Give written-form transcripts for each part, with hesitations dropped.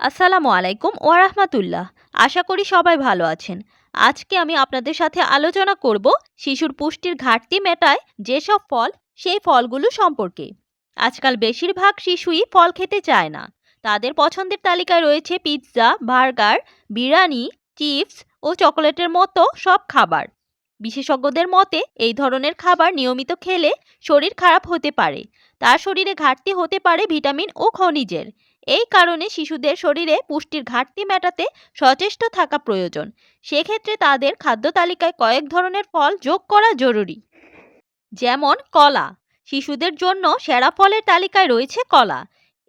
আসসালামু আলাইকুম ওয়া রাহমাতুল্লাহ। আশা করি সবাই ভালো আছেন। আজকে আমি আপনাদের সাথে আলোচনা করব শিশুর পুষ্টির ঘাটতি মেটায় যেসব ফল, সেই ফলগুলো সম্পর্কে। আজকাল বেশিরভাগ শিশুই ফল খেতে চায় না। তাদের পছন্দের তালিকায় রয়েছে পিৎজা, বার্গার, বিরিয়ানি, চিপস ও চকোলেটের মতো সব খাবার। বিশেষজ্ঞদের মতে এই ধরনের খাবার নিয়মিত খেলে শরীর খারাপ হতে পারে। তার শরীরে ঘাটতি হতে পারে ভিটামিন ও খনিজের। এই কারণে শিশুদের শরীরে পুষ্টির ঘাটতি মেটাতে সচেষ্ট থাকা প্রয়োজন। সেক্ষেত্রে তাদের খাদ্য তালিকায় কয়েক ধরনের ফল যোগ করা জরুরি। যেমন কলা। শিশুদের জন্য সেরা ফলের তালিকায় রয়েছে কলা।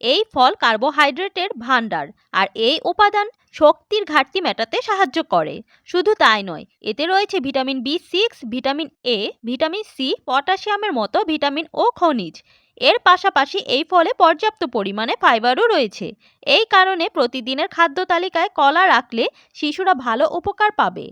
এই ফল কার্বোহাইড্রেটের ভাণ্ডার, আর এই উপাদান শক্তির ঘাটতি মেটাতে সাহায্য করে। শুধু তাই নয়, এতে রয়েছে ভিটামিন বি6, ভিটামিন এ, ভিটামিন সি, পটাশিয়ামের মতো ভিটামিন ও খনিজ। এর পাশাপাশি এই ফলে পর্যাপ্ত পরিমাণে ফাইবারও রয়েছে। এই কারণে প্রতিদিনের খাদ্য তালিকায় কলা রাখলে শিশুরা ভালো উপকার পাবে।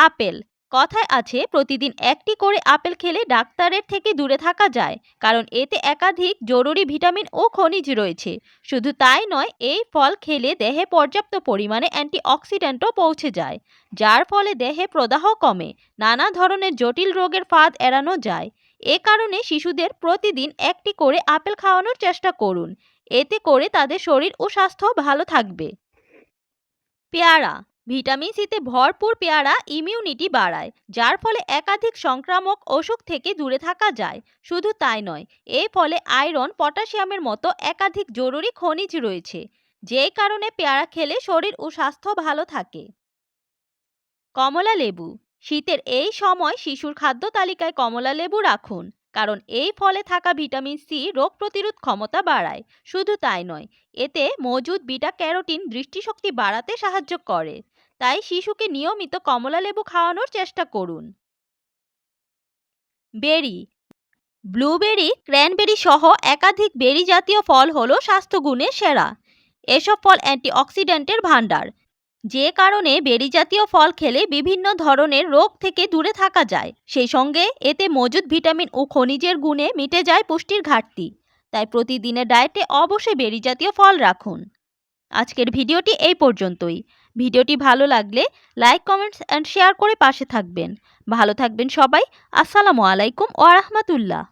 আপেল। কথায় আছে প্রতিদিন একটি করে আপেল খেলে ডাক্তারের থেকে দূরে থাকা যায়, কারণ এতে একাধিক জরুরি ভিটামিন ও খনিজ রয়েছে। শুধু তাই নয়, এই ফল খেলে দেহে পর্যাপ্ত পরিমাণে অ্যান্টিঅক্সিডেন্টও পৌঁছে যায়, যার ফলে দেহে প্রদাহ কমে, নানা ধরনের জটিল রোগের ফাঁদ এড়ানো যায়। এ কারণে শিশুদের প্রতিদিন একটি করে আপেল খাওয়ানোর চেষ্টা করুন। এতে করে তাদের শরীর ও স্বাস্থ্য ভালো থাকবে। পেয়ারা। ভিটামিন সিতে ভরপুর পেয়ারা ইমিউনিটি বাড়ায়, যার ফলে একাধিক সংক্রামক অসুখ থেকে দূরে থাকা যায়। শুধু তাই নয়, এই ফলে আয়রন, পটাশিয়ামের মতো একাধিক জরুরি খনিজ রয়েছে, যেই কারণে পেয়ারা খেলে শরীর ও স্বাস্থ্য ভালো থাকে। কমলা লেবু। শীতের এই সময় শিশুর খাদ্য তালিকায় কমলা লেবু রাখুন, কারণ এই ফলে থাকা ভিটামিন সি রোগ প্রতিরোধ ক্ষমতা বাড়ায়। শুধু তাই নয়, এতে মজুদ বিটা ক্যারোটিন দৃষ্টিশক্তি বাড়াতে সাহায্য করে। তাই শিশুকে নিয়মিত কমলা লেবু খাওয়ানোর চেষ্টা করুন। বেরি। ব্লুবেরি, ক্র্যানবেরি সহ একাধিক বেরি জাতীয় ফল হলো স্বাস্থ্যগুণে সেরা। এসব ফল অ্যান্টিঅক্সিডেন্টের ভাণ্ডার, যে কারণে বেরি জাতীয় ফল খেলে বিভিন্ন ধরনের রোগ থেকে দূরে থাকা যায়। সেই সঙ্গে এতে মজুদ ভিটামিন ও খনিজের গুণে মিটে যায় পুষ্টির ঘাটতি। তাই প্রতিদিনের ডায়েটে অবশ্যই বেরি জাতীয় ফল রাখুন। আজকের ভিডিওটি এই পর্যন্তই। ভিডিওটি ভালো লাগলে লাইক, কমেন্টস অ্যান্ড শেয়ার করে পাশে থাকবেন। ভালো থাকবেন সবাই। আসসালামু আলাইকুম ওয়া রাহমাতুল্লাহ।